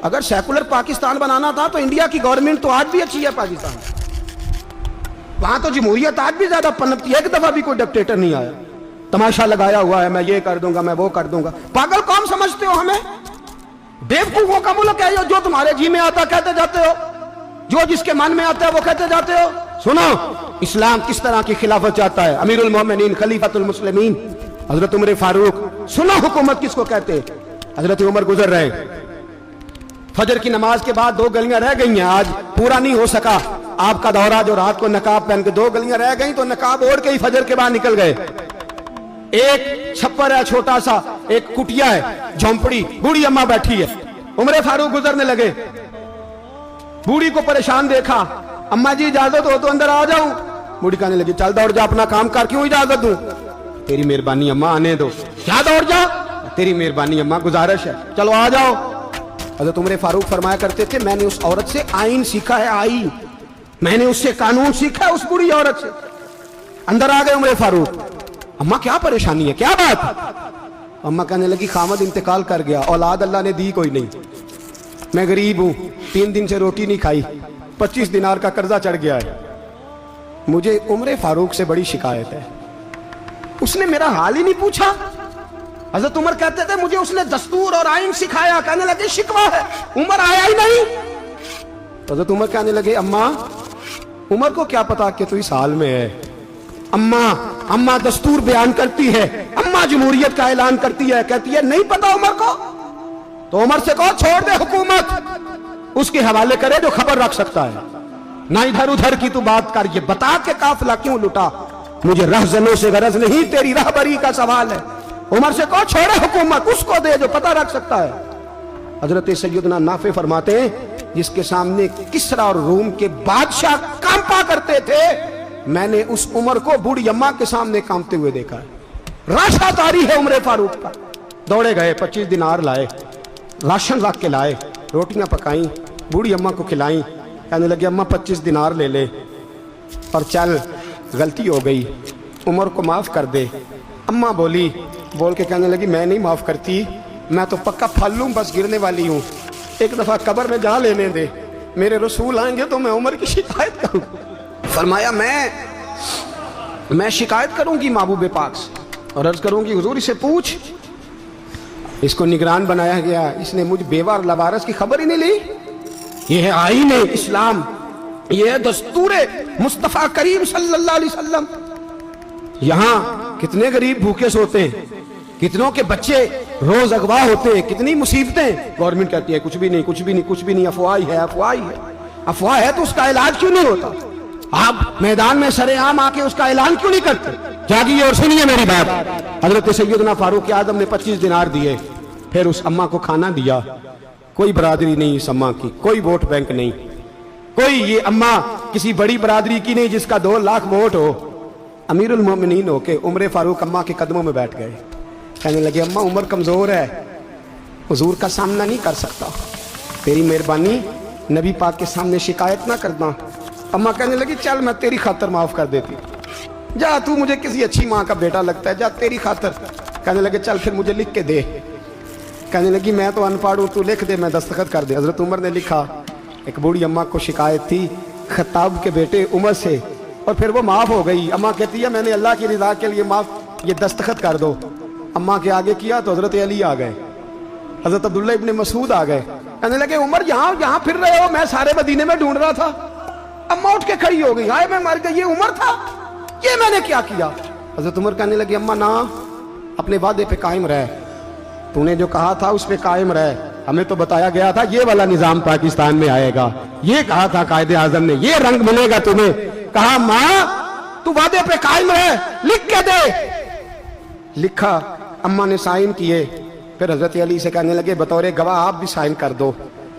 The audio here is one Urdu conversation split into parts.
اگر سیکولر پاکستان بنانا تھا تو انڈیا کی گورنمنٹ تو آج بھی اچھی ہے پاکستان، وہاں تو جمہوریت آج بھی زیادہ پنپتی ہے، ایک دفعہ بھی کوئی ڈکٹیٹر نہیں آیا، تماشا لگایا ہوا ہے میں یہ کر دوں گا میں وہ کر دوں گا۔ پاگل قوم سمجھتے ہو ہمیں؟ بیوقوفوں کا ملک ہے جو تمہارے جی میں آتا کہتے جاتے ہو، جو جس کے من میں آتا ہے وہ کہتے جاتے ہو۔ سنو اسلام کس طرح کی خلافت چاہتا ہے، امیر المومنین خلیفۃ المسلمین حضرت عمر فاروق۔ سنو حکومت کس کو کہتے ہیں، حضرت عمر گزر رہے، فجر کی نماز کے بعد 2 گلیاں رہ گئی ہیں، آج پورا نہیں ہو سکا آپ کا دورہ، جو رات کو نقاب پہن کے 2 گلیاں رہ گئیں تو نقاب اوڑھ کے ہی فجر کے بعد نکل گئے۔ ایک چھپر ہے چھوٹا سا، ایک کٹیا ہے جھونپڑی، بوڑھی اماں بیٹھی ہے، عمر فاروق گزرنے لگے، بوڑھی کو پریشان دیکھا، اماں جی اجازت ہو تو اندر آ جاؤں؟ بوڑھی کہنے لگی چل دوڑ جا اپنا کام کر، کیوں اجازت دوں؟ تیری مہربانی اماں آنے دو۔ کیا دوڑ جا؟ تیری مہربانی اماں گزارش ہے، چلو آ جاؤ۔ حضرت عمر فاروق فرمایا کرتے تھے میں نے اس عورت سے آئین سیکھا ہے، آئین، میں نے اس سے قانون سیکھا ہے، اس بوڑھی عورت سے۔ اندر آ گئے عمر فاروق، اماں کیا پریشانی ہے، کیا بات؟ اماں کہنے لگی خامد انتقال کر گیا، اولاد اللہ نے دی کوئی نہیں، میں غریب ہوں، 3 دن سے روٹی نہیں کھائی، 25 دینار کا قرضہ چڑھ گیا ہے، مجھے عمر فاروق سے بڑی شکایت ہے، اس نے میرا حال ہی نہیں پوچھا۔ حضرت عمر کہتے تھے مجھے اس نے دستور اور آئین سکھایا، کہنے لگے شکوہ ہے، عمر آیا ہی نہیں۔ حضرت عمر کہنے لگے اماں، عمر کو کیا پتا کہ تو اس حال میں ہے، اماں دستور بیان کرتی ہے، اماں جمہوریت کا اعلان کرتی ہے، کہتی ہے نہیں پتا عمر کو، تو عمر سے کہو چھوڑ دے حکومت، اس کے حوالے کرے جو خبر رکھ سکتا ہے، نہ ادھر ادھر کی تو بات کر، یہ بتا کہ قافلہ کیوں لٹا، مجھے رہزنوں سے غرض نہیں، تیری رہبری کا سوال ہے، عمر سے کہو چھوڑے حکومت، اس کو دے جو پتہ رکھ سکتا ہے۔ حضرت سیدنا نافع فرماتے ہیں جس کے سامنے کسریٰ اور روم کے بادشاہ کانپا کرتے تھے، میں نے اس عمر کو بوڑھی اماں کے سامنے کانپتے ہوئے دیکھا ہے۔ راشا طاری ہے عمر فاروق کا، دوڑے گئے، 25 دینار لائے، راشن رکھ کے لائے، روٹیاں پکائیں، بوڑھی اماں کو کھلائیں، کہنے لگے اماں 25 دینار لے لے اور چل، غلطی ہو گئی، عمر کو معاف کر دے۔ اماں بول کے کہنے لگی میں نہیں معاف کرتی، میں تو پکا پھل لوں، بس گرنے والی ہوں، ایک دفعہ قبر میں جا لینے دے، میرے رسول آئیں گے تو میں عمر کی شکایت کروں۔ فرمایا میں شکایت کروں گی محبوب پاک سے اور عرض کروں گی حضور اسے پوچھ، اس کو نگران بنایا گیا، اس نے مجھ بیوہ اور لوارث کی خبر ہی نہیں لی۔ یہ ہے آئین اسلام، یہ ہے دستور مصطفیٰ کریم صلی اللہ علیہ وسلم۔ یہاں کتنے غریب بھوکے سوتے ہیں، کتنوں کے بچے روز اغوا ہوتے ہیں، کتنی مصیبتیں، گورنمنٹ کہتی ہے کچھ بھی نہیں کچھ بھی نہیں کچھ بھی نہیں، افواہ ہے افواہ ہے، افواہ ہے تو اس کا علاج کیوں نہیں ہوتا؟ آپ میدان میں سر عام آ کے اس کا اعلان کیوں نہیں کرتے؟ جاگیے اور سنیے میری بات۔ حضرت سیدنا فاروق اعظم نے 25 دینار دیے، پھر اس اماں کو کھانا دیا، کوئی برادری نہیں اس اماں کی، کوئی ووٹ بینک نہیں، کوئی یہ اماں کسی بڑی برادری کی نہیں جس کا 2 لاکھ ووٹ ہو۔ امیر المومنین ہو کے عمر فاروق اماں کے قدموں میں بیٹھ گئے، کہنے لگے اماں عمر کمزور ہے، حضور کا سامنا نہیں کر سکتا، تیری مہربانی نبی پاک کے سامنے شکایت نہ کرنا۔ اماں کہنے لگی چل میں تیری خاطر معاف کر دیتی، جا تو مجھے کسی اچھی ماں کا بیٹا لگتا ہے، جا تیری خاطر۔ کہنے لگے چل پھر مجھے لکھ کے دے، کہنے لگی میں تو ان پڑھ ہوں، تو لکھ دے میں دستخط کر دے۔ حضرت عمر نے لکھا، ایک بوڑھی اماں کو شکایت تھی خطاب کے بیٹے عمر سے، اور پھر وہ معاف ہو گئی۔ اماں کہتی ہے میں نے اللہ کی رضا کے لیے معاف، یہ دستخط کر دو۔ اماں کے آگے کیا تو حضرت علی آ گئے، حضرت عبداللہ ابن مسعود آ گئے، کہنے لگے عمر یہاں پھر رہے ہو، میں سارے مدینے میں ڈھونڈ رہا تھا۔ اماں اٹھ کے کھڑی ہو گئی، ہائے میں مر گئی، یہ عمر تھا، یہ میں نے کیا کیا؟ حضرت عمر کہنے لگے اماں نہ، اپنے وعدے پہ قائم رہ، تو نے جو کہا تھا اس پہ قائم رہ، ہمیں تو بتایا گیا تھا یہ والا نظام پاکستان میں آئے گا، یہ کہا تھا قائد اعظم نے، یہ رنگ ملے گا تمہیں۔ کہا ماں تو وعدے پہ قائم رہ، لکھ کے دے۔ لکھا، اماں نے سائن کیے، پھر حضرت علی سے کہنے لگے بطور گواہ آپ بھی سائن کر دو،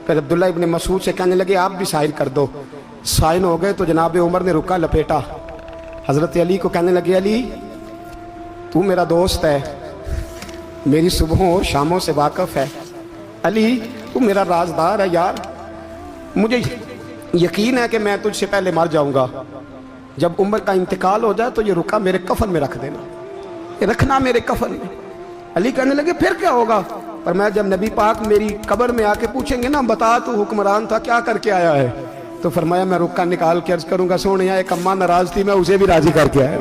پھر عبداللہ ابن مسعود سے کہنے لگے آپ بھی سائن کر دو۔ سائن ہو گئے تو جناب عمر نے رکا لپیٹا، حضرت علی کو کہنے لگے علی تو میرا دوست ہے، میری صبحوں اور شاموں سے واقف ہے، علی تو میرا رازدار ہے یار، مجھے یقین ہے کہ میں تجھ سے پہلے مر جاؤں گا، جب عمر کا انتقال ہو جائے تو یہ رکا میرے کفن میں رکھ دینا، یہ رکھنا میرے کفن میں۔ علی کہنے لگے پھر کیا ہوگا؟ فرمایا جب نبی پاک میری قبر میں آ کے پوچھیں گے نا بتا تو حکمران تھا کیا کر کے آیا ہے، تو فرمایا میں رکا نکال کے عرض کروں گا سونے ایک اماں ناراض تھی میں اسے بھی راضی کر کے آیا.